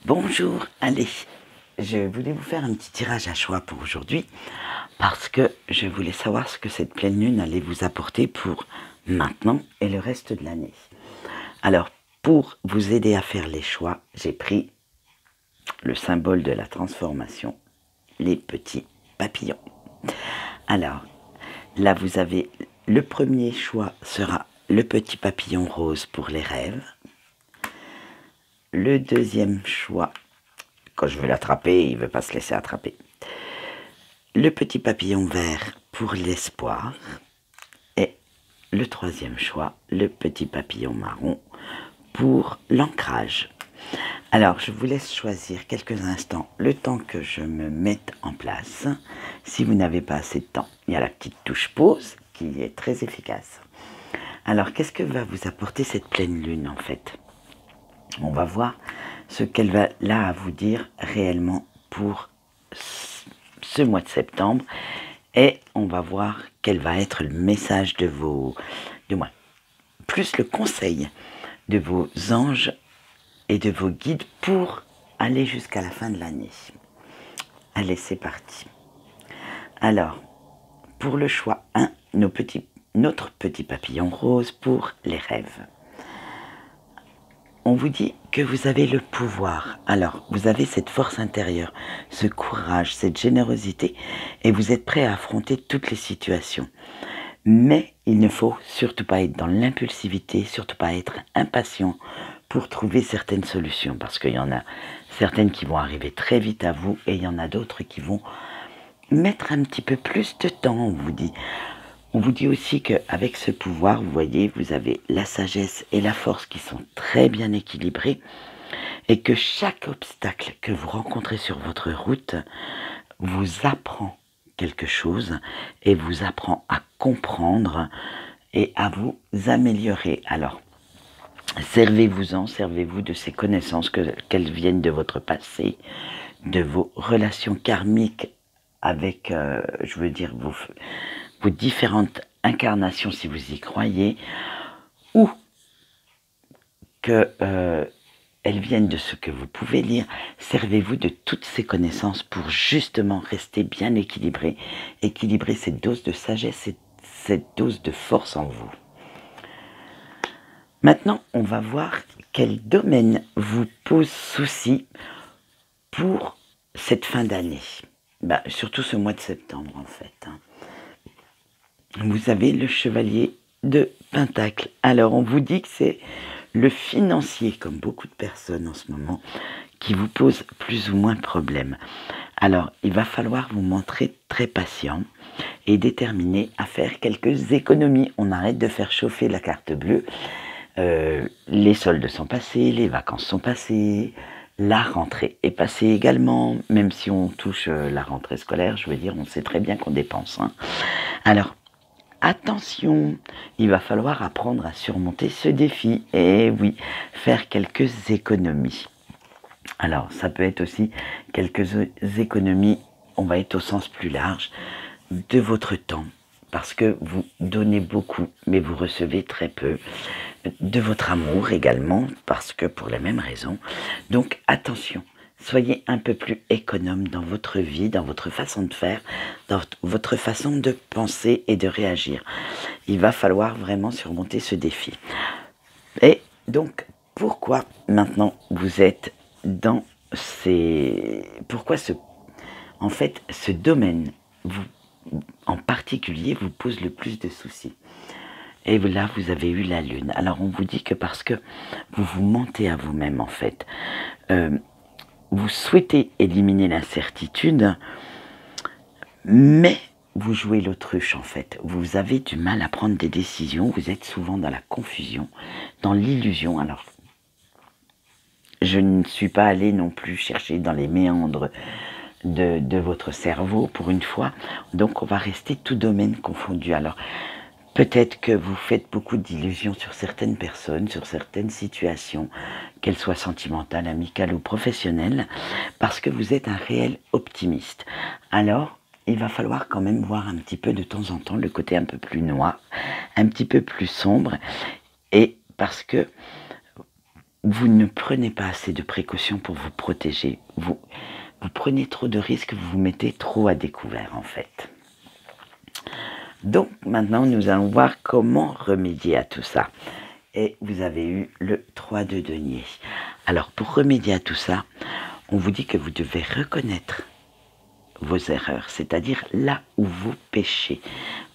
Bonjour, allez, je voulais vous faire un petit tirage à choix pour aujourd'hui parce que je voulais savoir ce que cette pleine lune allait vous apporter pour maintenant et le reste de l'année. Alors, pour vous aider à faire les choix, j'ai pris le symbole de la transformation, les petits papillons. Alors, là vous avez le premier choix sera le petit papillon rose pour les rêves. Le deuxième choix, quand je veux l'attraper, il ne veut pas se laisser attraper. Le petit papillon vert pour l'espoir. Et le troisième choix, le petit papillon marron pour l'ancrage. Alors, je vous laisse choisir quelques instants, le temps que je me mette en place. Si vous n'avez pas assez de temps, il y a la petite touche pause qui est très efficace. Alors, qu'est-ce que va vous apporter cette pleine lune en fait? On va voir ce qu'elle va là à vous dire réellement pour ce mois de septembre et on va voir quel va être le message de vos, du moins, plus le conseil de vos anges et de vos guides pour aller jusqu'à la fin de l'année. Allez, c'est parti. Alors, pour le choix 1, notre petit papillon rose pour les rêves. On vous dit que vous avez le pouvoir. Alors, vous avez cette force intérieure, ce courage, cette générosité, et vous êtes prêt à affronter toutes les situations. Mais il ne faut surtout pas être dans l'impulsivité, surtout pas être impatient pour trouver certaines solutions, parce qu'il y en a certaines qui vont arriver très vite à vous, et il y en a d'autres qui vont mettre un petit peu plus de temps, on vous dit. On vous dit aussi qu'avec ce pouvoir, vous voyez, vous avez la sagesse et la force qui sont très bien équilibrées et que chaque obstacle que vous rencontrez sur votre route vous apprend quelque chose et vous apprend à comprendre et à vous améliorer. Alors, servez-vous-en, servez-vous de ces connaissances, qu'elles viennent de votre passé, de vos relations karmiques avec, je veux dire, vos différentes incarnations si vous y croyez, ou qu'elles viennent de ce que vous pouvez lire. Servez-vous de toutes ces connaissances pour justement rester bien équilibré, équilibrer cette dose de sagesse et cette dose de force en vous. Maintenant, on va voir quel domaine vous pose souci pour cette fin d'année. Surtout ce mois de septembre en fait. Vous avez le chevalier de Pentacle. Alors, on vous dit que c'est le financier, comme beaucoup de personnes en ce moment, qui vous pose plus ou moins problème. Alors, il va falloir vous montrer très patient et déterminé à faire quelques économies. On arrête de faire chauffer la carte bleue. Les soldes sont passés, les vacances sont passées, la rentrée est passée également, même si on touche la rentrée scolaire, je veux dire, on sait très bien qu'on dépense. Alors, attention, il va falloir apprendre à surmonter ce défi. Et oui, faire quelques économies. Alors, ça peut être aussi quelques économies, on va être au sens plus large, de votre temps. Parce que vous donnez beaucoup, mais vous recevez très peu. De votre amour également, parce que pour les mêmes raisons. Donc, attention. Soyez un peu plus économe dans votre vie, dans votre façon de faire, dans votre façon de penser et de réagir. Il va falloir vraiment surmonter ce défi. Et donc, pourquoi maintenant vous êtes dans pourquoi en fait, ce domaine, en particulier, vous pose le plus de soucis? Et là, vous avez eu la lune. Alors, on vous dit que parce que vous vous mentez à vous-même, en fait. Vous souhaitez éliminer l'incertitude, mais vous jouez l'autruche en fait. Vous avez du mal à prendre des décisions, vous êtes souvent dans la confusion, dans l'illusion. Alors, je ne suis pas allée non plus chercher dans les méandres de votre cerveau pour une fois, donc on va rester tout domaine confondu. Alors, peut-être que vous faites beaucoup d'illusions sur certaines personnes, sur certaines situations, qu'elles soient sentimentales, amicales ou professionnelles, parce que vous êtes un réel optimiste. Alors, il va falloir quand même voir un petit peu de temps en temps le côté un peu plus noir, un petit peu plus sombre, et parce que vous ne prenez pas assez de précautions pour vous protéger. Vous prenez trop de risques, vous vous mettez trop à découvert en fait. Donc maintenant, nous allons voir comment remédier à tout ça. Et vous avez eu le 3 de denier. Alors, pour remédier à tout ça, on vous dit que vous devez reconnaître vos erreurs, c'est-à-dire là où vous péchez.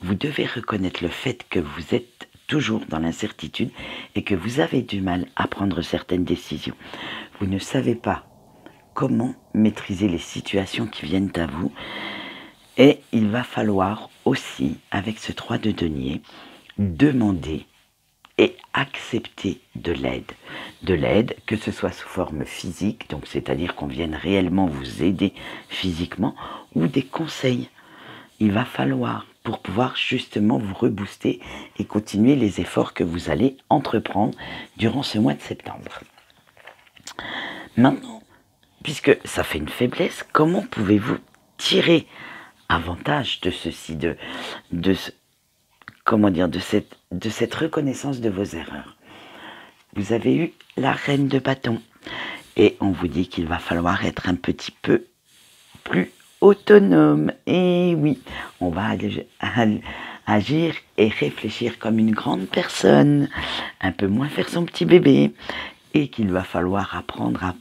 Vous devez reconnaître le fait que vous êtes toujours dans l'incertitude et que vous avez du mal à prendre certaines décisions. Vous ne savez pas comment maîtriser les situations qui viennent à vous. Et il va falloir aussi, avec ce 3 de denier, demander et accepter de l'aide. De l'aide, que ce soit sous forme physique, donc c'est-à-dire qu'on vienne réellement vous aider physiquement, ou des conseils. Il va falloir, pour pouvoir justement vous rebooster et continuer les efforts que vous allez entreprendre durant ce mois de septembre. Maintenant, puisque ça fait une faiblesse, comment pouvez-vous tirer avantage de ceci, de cette reconnaissance de vos erreurs? Vous avez eu la reine de bâton et on vous dit qu'il va falloir être un petit peu plus autonome. Et oui, on va agir et réfléchir comme une grande personne, un peu moins faire son petit bébé, et qu'il va falloir apprendre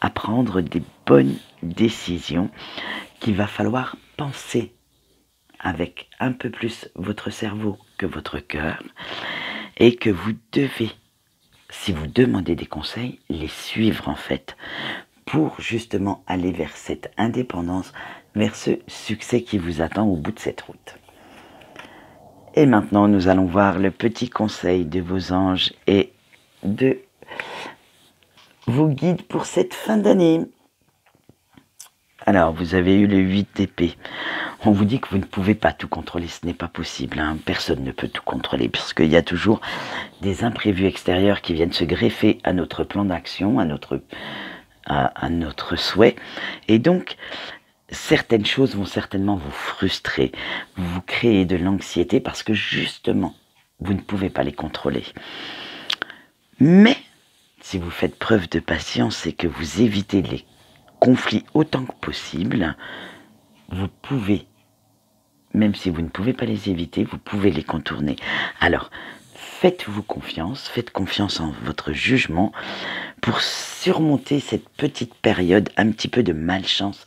à prendre des bonnes décisions, qu'il va falloir penser avec un peu plus votre cerveau que votre cœur, et que vous devez, si vous demandez des conseils, les suivre en fait, pour justement aller vers cette indépendance, vers ce succès qui vous attend au bout de cette route. Et maintenant, nous allons voir le petit conseil de vos anges et de vos guides pour cette fin d'année. Alors, vous avez eu le 8 d'épée. On vous dit que vous ne pouvez pas tout contrôler, ce n'est pas possible. Hein. Personne ne peut tout contrôler, puisqu'il y a toujours des imprévus extérieurs qui viennent se greffer à notre plan d'action, à notre souhait. Et donc, certaines choses vont certainement vous frustrer, vous créer de l'anxiété, parce que justement, vous ne pouvez pas les contrôler. Mais, si vous faites preuve de patience et que vous évitez les conflits autant que possible, vous pouvez, même si vous ne pouvez pas les éviter, vous pouvez les contourner. Alors, faites-vous confiance, faites confiance en votre jugement pour surmonter cette petite période un petit peu de malchance,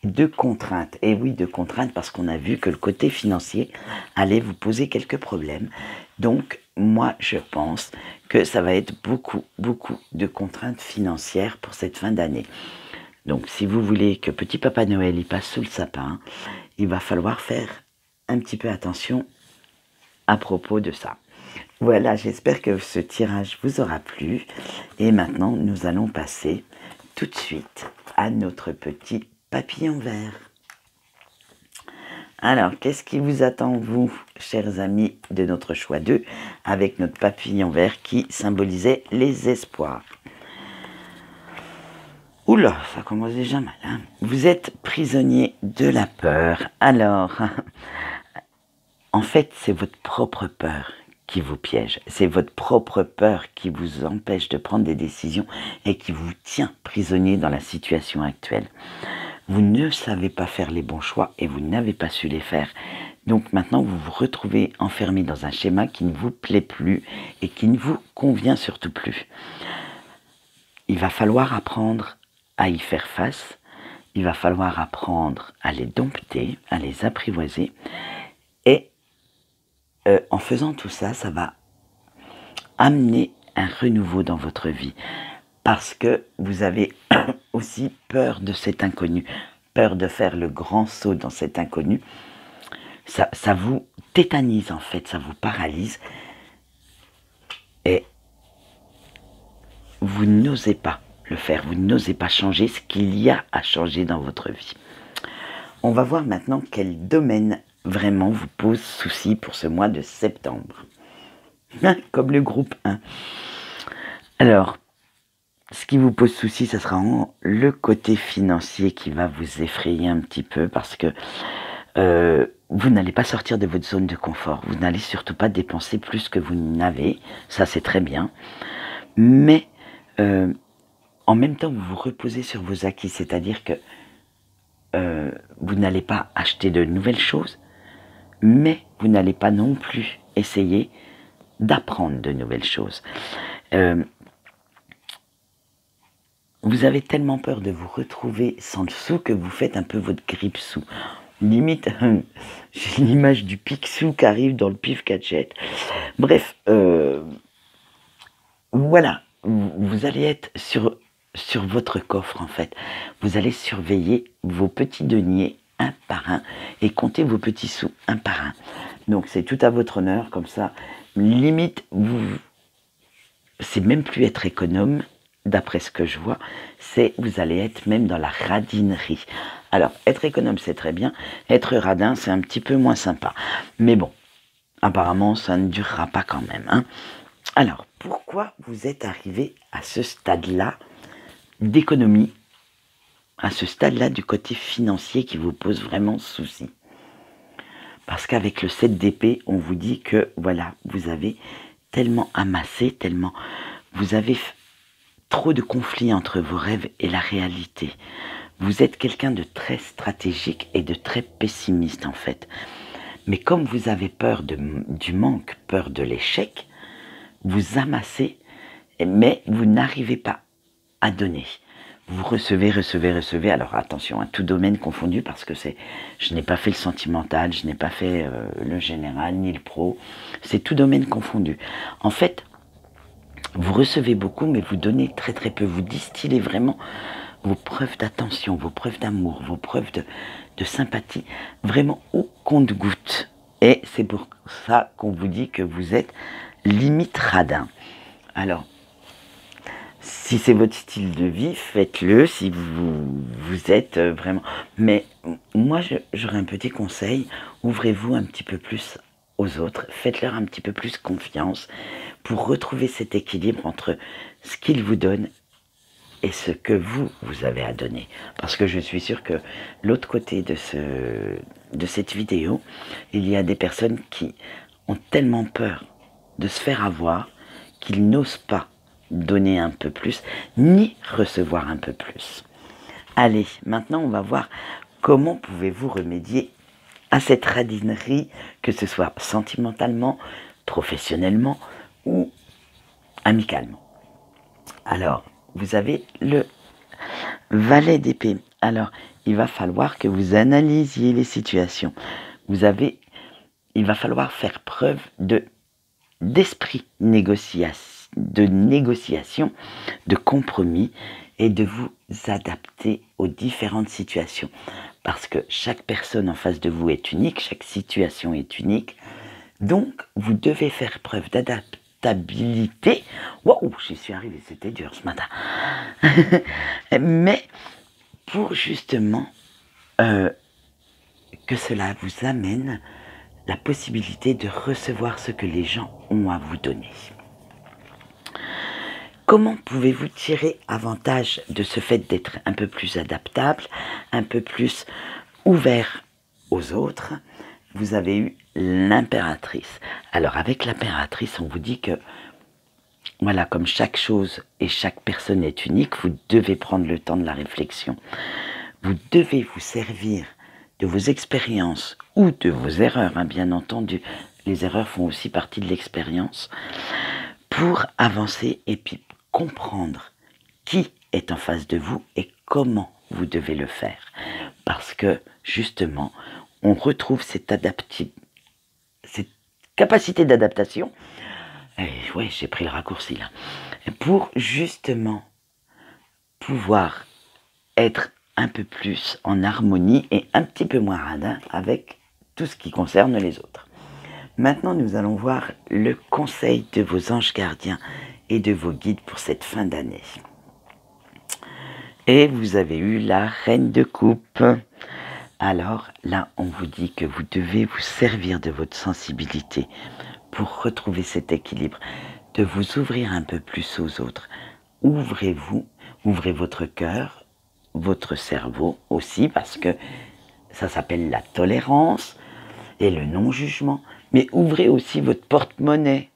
de contrainte. Et oui, de contrainte, parce qu'on a vu que le côté financier allait vous poser quelques problèmes. Donc, moi, je pense que ça va être beaucoup de contraintes financières pour cette fin d'année. Donc, si vous voulez que Petit Papa Noël y passe sous le sapin, il va falloir faire un petit peu attention à propos de ça. Voilà, j'espère que ce tirage vous aura plu. Et maintenant, nous allons passer tout de suite à notre petit papillon vert. Alors, qu'est-ce qui vous attend, vous, chers amis de notre choix 2, avec notre papillon vert qui symbolisait les espoirs? Oula, ça commence déjà mal. Hein. Vous êtes prisonnier de la peur. Alors, en fait, c'est votre propre peur qui vous piège. C'est votre propre peur qui vous empêche de prendre des décisions et qui vous tient prisonnier dans la situation actuelle. Vous ne savez pas faire les bons choix et vous n'avez pas su les faire. Donc maintenant, vous vous retrouvez enfermé dans un schéma qui ne vous plaît plus et qui ne vous convient surtout plus. Il va falloir apprendre à y faire face, il va falloir apprendre à les dompter, à les apprivoiser, et en faisant tout ça, ça va amener un renouveau dans votre vie, parce que vous avez aussi peur de cet inconnu, peur de faire le grand saut dans cet inconnu. Ça vous tétanise en fait, ça vous paralyse, et vous n'osez pas le faire, vous n'osez pas changer ce qu'il y a à changer dans votre vie. On va voir maintenant quel domaine vraiment vous pose souci pour ce mois de septembre. Comme le groupe 1. Alors, ce qui vous pose souci, ça sera le côté financier qui va vous effrayer un petit peu, parce que vous n'allez pas sortir de votre zone de confort. Vous n'allez surtout pas dépenser plus que vous n'avez, ça c'est très bien. Mais En même temps, vous vous reposez sur vos acquis, c'est-à-dire que vous n'allez pas acheter de nouvelles choses, mais vous n'allez pas non plus essayer d'apprendre de nouvelles choses. Vous avez tellement peur de vous retrouver sans le sou que vous faites un peu votre grippe-sou. Limite, j'ai l'image du pique-sou qui arrive dans le pif gadget. Bref, voilà, vous allez être sur votre coffre en fait. Vous allez surveiller vos petits deniers un par un et compter vos petits sous un par un. Donc c'est tout à votre honneur, comme ça, limite, c'est même plus être économe, d'après ce que je vois, c'est vous allez être même dans la radinerie. Alors, être économe, c'est très bien, être radin, c'est un petit peu moins sympa. Mais bon, apparemment, ça ne durera pas quand même. Hein. Alors, pourquoi vous êtes arrivé à ce stade-là d'économie, à ce stade-là du côté financier qui vous pose vraiment souci? Parce qu'avec le 7 d'épée, on vous dit que, voilà, vous avez tellement amassé, tellement... Vous avez trop de conflits entre vos rêves et la réalité. Vous êtes quelqu'un de très stratégique et de très pessimiste, en fait. Mais comme vous avez peur du manque, peur de l'échec, vous amassez, mais vous n'arrivez pas à donner. Vous recevez. Alors attention, à tout domaine confondu, parce que je n'ai pas fait le sentimental, je n'ai pas fait le général, ni le pro. C'est tout domaine confondu. En fait, vous recevez beaucoup, mais vous donnez très très peu. Vous distillez vraiment vos preuves d'attention, vos preuves d'amour, vos preuves de sympathie, vraiment au compte-gouttes. Et c'est pour ça qu'on vous dit que vous êtes limite radin. Alors, si c'est votre style de vie, faites-le si vous êtes vraiment... Mais moi, j'aurais un petit conseil, ouvrez-vous un petit peu plus aux autres, faites-leur un petit peu plus confiance pour retrouver cet équilibre entre ce qu'ils vous donnent et ce que vous avez à donner. Parce que je suis sûr que l'autre côté de cette vidéo, il y a des personnes qui ont tellement peur de se faire avoir qu'ils n'osent pas donner un peu plus, ni recevoir un peu plus. Allez, maintenant on va voir comment pouvez-vous remédier à cette radinerie, que ce soit sentimentalement, professionnellement ou amicalement. Alors, vous avez le valet d'épée. Alors, il va falloir que vous analysiez les situations. Il va falloir faire preuve d'esprit de négociation, de compromis et de vous adapter aux différentes situations. Parce que chaque personne en face de vous est unique, chaque situation est unique. Donc, vous devez faire preuve d'adaptabilité. Waouh, j'y suis arrivé, c'était dur ce matin. Mais pour justement que cela vous amène la possibilité de recevoir ce que les gens ont à vous donner. Comment pouvez-vous tirer avantage de ce fait d'être un peu plus adaptable, un peu plus ouvert aux autres? Vous avez eu l'impératrice. Alors avec l'impératrice, on vous dit que, voilà, comme chaque chose et chaque personne est unique, vous devez prendre le temps de la réflexion. Vous devez vous servir de vos expériences ou de vos erreurs, hein, bien entendu. Les erreurs font aussi partie de l'expérience, pour avancer et puis comprendre qui est en face de vous et comment vous devez le faire. Parce que, justement, on retrouve cette capacité d'adaptation. Ouais, j'ai pris le raccourci là. Pour justement pouvoir être un peu plus en harmonie et un petit peu moins radin avec tout ce qui concerne les autres. Maintenant, nous allons voir le conseil de vos anges gardiens et de vos guides pour cette fin d'année. Et vous avez eu la reine de coupe. Alors là, on vous dit que vous devez vous servir de votre sensibilité pour retrouver cet équilibre, de vous ouvrir un peu plus aux autres. Ouvrez votre cœur, votre cerveau aussi, parce que ça s'appelle la tolérance et le non-jugement. Mais ouvrez aussi votre porte-monnaie.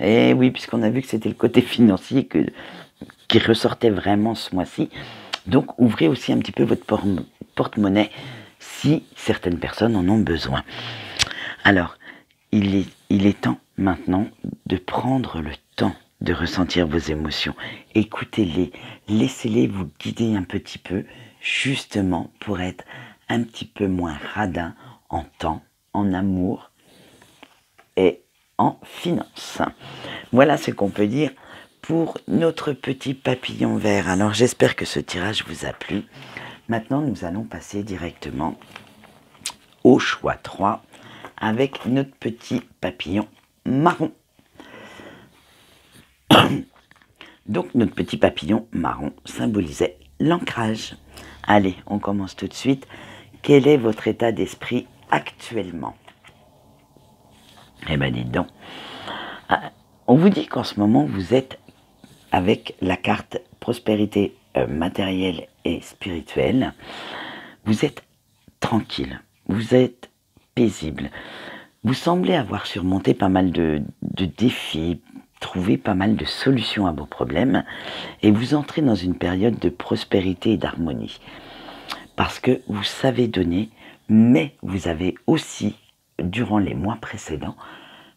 Et oui, puisqu'on a vu que c'était le côté financier qui ressortait vraiment ce mois-ci. Donc ouvrez aussi un petit peu votre porte-monnaie si certaines personnes en ont besoin. Alors, il est temps maintenant de prendre le temps de ressentir vos émotions. Écoutez-les, laissez-les vous guider un petit peu, justement pour être un petit peu moins radin en temps, en amour et en finances. Voilà ce qu'on peut dire pour notre petit papillon vert. Alors j'espère que ce tirage vous a plu. Maintenant nous allons passer directement au choix 3 avec notre petit papillon marron. Donc notre petit papillon marron symbolisait l'ancrage. Allez, on commence tout de suite. Quel est votre état d'esprit actuellement? Eh bien dites donc, on vous dit qu'en ce moment vous êtes avec la carte prospérité matérielle et spirituelle. Vous êtes tranquille, vous êtes paisible. Vous semblez avoir surmonté pas mal de défis, trouvé pas mal de solutions à vos problèmes et vous entrez dans une période de prospérité et d'harmonie. Parce que vous savez donner, mais vous avez aussi, durant les mois précédents,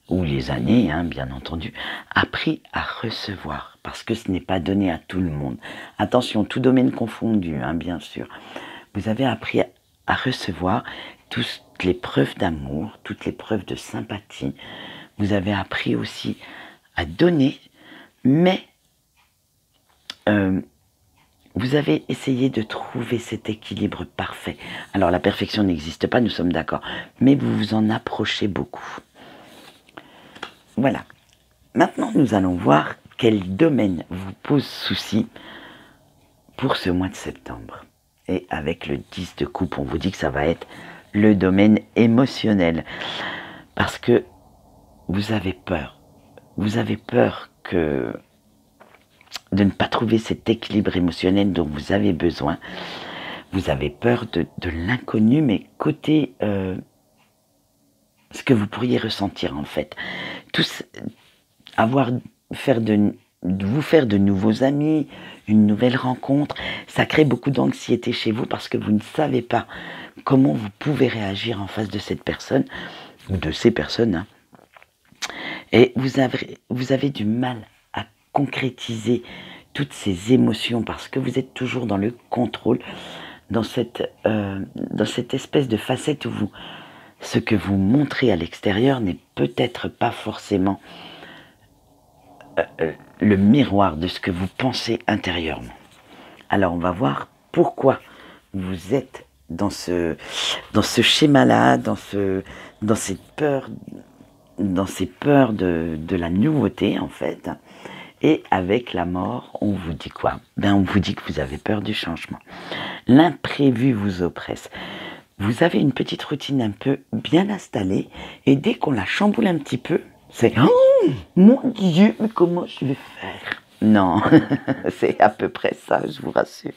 ou les années, bien entendu, appris à recevoir, parce que ce n'est pas donné à tout le monde. Attention, tout domaine confondu, bien sûr. Vous avez appris à recevoir toutes les preuves d'amour, toutes les preuves de sympathie. Vous avez appris aussi à donner, mais vous avez essayé de trouver cet équilibre parfait. Alors la perfection n'existe pas, nous sommes d'accord, mais vous vous en approchez beaucoup. Voilà. Maintenant, nous allons voir quel domaine vous pose souci pour ce mois de septembre. Et avec le 10 de coupe, on vous dit que ça va être le domaine émotionnel. Parce que vous avez peur. Vous avez peur de ne pas trouver cet équilibre émotionnel dont vous avez besoin. Vous avez peur de l'inconnu, mais côté ce que vous pourriez ressentir en fait. Vous faire de nouveaux amis, une nouvelle rencontre, ça crée beaucoup d'anxiété chez vous parce que vous ne savez pas comment vous pouvez réagir en face de cette personne ou de ces personnes. Et vous avez du mal à concrétiser toutes ces émotions parce que vous êtes toujours dans le contrôle, dans cette espèce de facette où ce que vous montrez à l'extérieur n'est peut-être pas forcément le miroir de ce que vous pensez intérieurement. Alors on va voir pourquoi vous êtes dans ce schéma-là, dans ces peurs de la nouveauté en fait. Et avec la mort, on vous dit quoi? On vous dit que vous avez peur du changement. L'imprévu vous oppresse. Vous avez une petite routine un peu bien installée et dès qu'on la chamboule un petit peu, c'est « Oh, mon Dieu, mais comment je vais faire ?» Non, c'est à peu près ça, je vous rassure.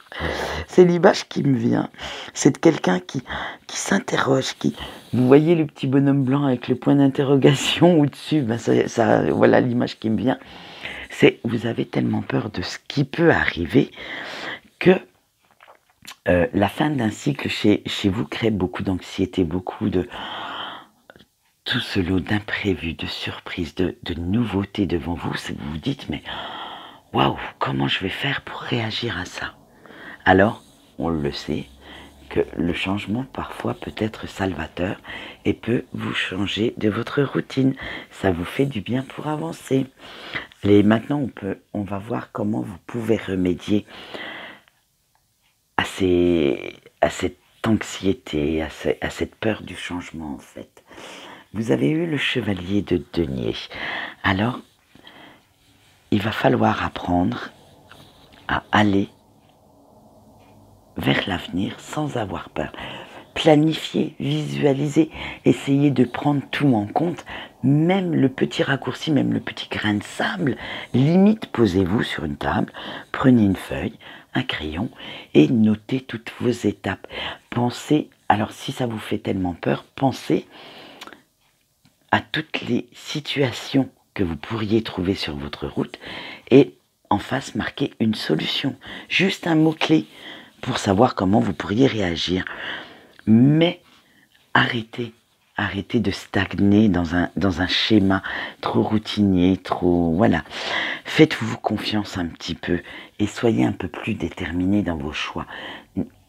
C'est l'image qui me vient. C'est de quelqu'un qui s'interroge, Vous voyez le petit bonhomme blanc avec le point d'interrogation au-dessus, voilà l'image qui me vient. C'est vous avez tellement peur de ce qui peut arriver que la fin d'un cycle chez vous crée beaucoup d'anxiété, beaucoup de tout ce lot d'imprévus, de surprises, de nouveautés devant vous. Vous vous dites mais waouh, comment je vais faire pour réagir à ça? Alors, on le sait, que le changement parfois peut être salvateur et peut vous changer de votre routine. Ça vous fait du bien pour avancer. Et maintenant, on va voir comment vous pouvez remédier à cette anxiété, à cette peur du changement en fait. Vous avez eu le chevalier de denier. Alors, il va falloir apprendre à aller vers l'avenir sans avoir peur. Planifier, visualiser, essayer de prendre tout en compte, même le petit raccourci, même le petit grain de sable. Limite, posez-vous sur une table, prenez une feuille, un crayon et notez toutes vos étapes. Pensez, alors si ça vous fait tellement peur, pensez à toutes les situations que vous pourriez trouver sur votre route et en face marqué une solution, juste un mot-clé pour savoir comment vous pourriez réagir. Mais arrêtez de stagner dans un schéma trop routinier, trop... Voilà. Faites-vous confiance un petit peu et soyez un peu plus déterminé dans vos choix,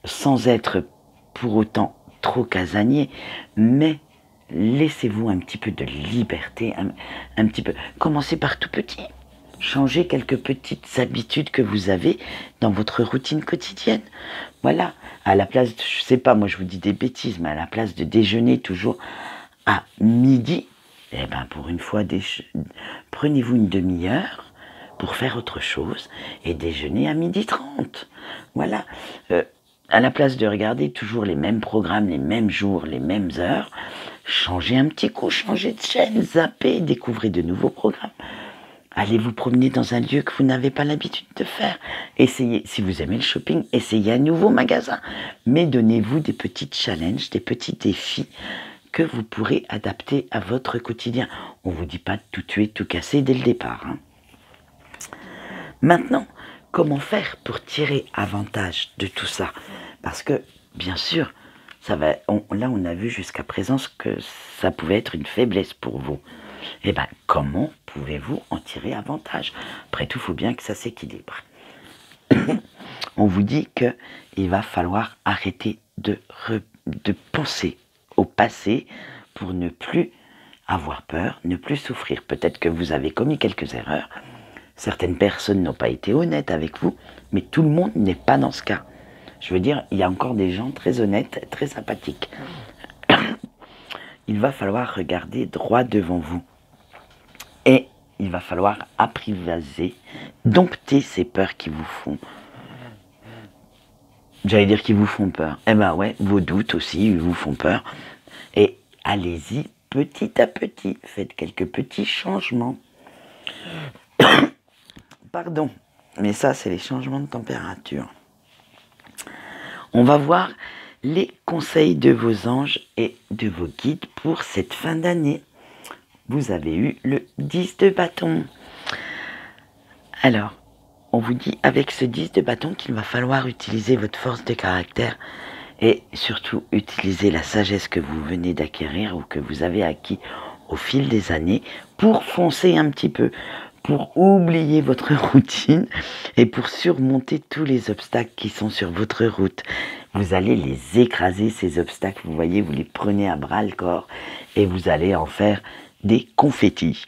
sans être pour autant trop casanier, mais laissez-vous un petit peu de liberté, un petit peu. Commencez par tout petit. Changez quelques petites habitudes que vous avez dans votre routine quotidienne. Voilà, à la place, je sais pas, moi je vous dis des bêtises, mais à la place de déjeuner toujours à midi, eh ben pour une fois, prenez-vous une demi-heure pour faire autre chose et déjeuner à 12h30. Voilà, à la place de regarder toujours les mêmes programmes, les mêmes jours, les mêmes heures, changez un petit coup, changez de chaîne, zappez, découvrez de nouveaux programmes. Allez vous promener dans un lieu que vous n'avez pas l'habitude de faire. Essayez, si vous aimez le shopping, essayez un nouveau magasin. Mais donnez-vous des petits challenges, des petits défis que vous pourrez adapter à votre quotidien. On ne vous dit pas de tout tuer, tout casser dès le départ. Hein. Maintenant, comment faire pour tirer avantage de tout ça? Parce que, bien sûr, là on a vu jusqu'à présent que ça pouvait être une faiblesse pour vous. Eh bien, comment pouvez-vous en tirer avantage? Après tout, il faut bien que ça s'équilibre. On vous dit qu'il va falloir arrêter de penser au passé pour ne plus avoir peur, ne plus souffrir. Peut-être que vous avez commis quelques erreurs. Certaines personnes n'ont pas été honnêtes avec vous, mais tout le monde n'est pas dans ce cas. Je veux dire, il y a encore des gens très honnêtes, très sympathiques. Il va falloir regarder droit devant vous. Et il va falloir apprivoiser, dompter ces peurs qui vous font... J'allais dire qui vous font peur. Eh ben ouais, vos doutes aussi ils vous font peur. Et allez-y petit à petit. Faites quelques petits changements. Pardon, mais ça c'est les changements de température. On va voir les conseils de vos anges et de vos guides pour cette fin d'année. Vous avez eu le 10 de bâton. Alors, on vous dit avec ce 10 de bâton qu'il va falloir utiliser votre force de caractère et surtout utiliser la sagesse que vous venez d'acquérir ou que vous avez acquis au fil des années pour foncer un petit peu, pour oublier votre routine et pour surmonter tous les obstacles qui sont sur votre route. Vous allez les écraser, ces obstacles, vous voyez, vous les prenez à bras le corps et vous allez en faire des confettis.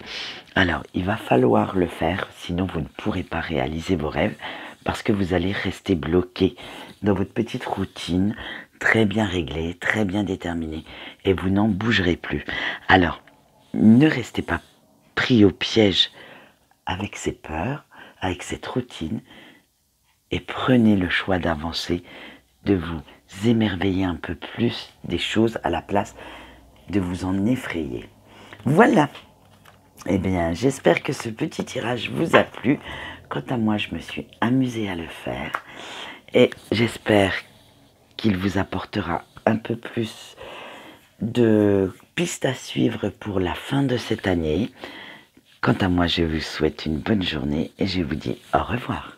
Alors, il va falloir le faire, sinon vous ne pourrez pas réaliser vos rêves parce que vous allez rester bloqué dans votre petite routine, très bien réglée, très bien déterminée et vous n'en bougerez plus. Alors, ne restez pas pris au piège avec ces peurs, avec cette routine et prenez le choix d'avancer, de vous émerveiller un peu plus des choses à la place de vous en effrayer. Voilà. Eh bien, j'espère que ce petit tirage vous a plu. Quant à moi, je me suis amusée à le faire. Et j'espère qu'il vous apportera un peu plus de pistes à suivre pour la fin de cette année. Quant à moi, je vous souhaite une bonne journée et je vous dis au revoir.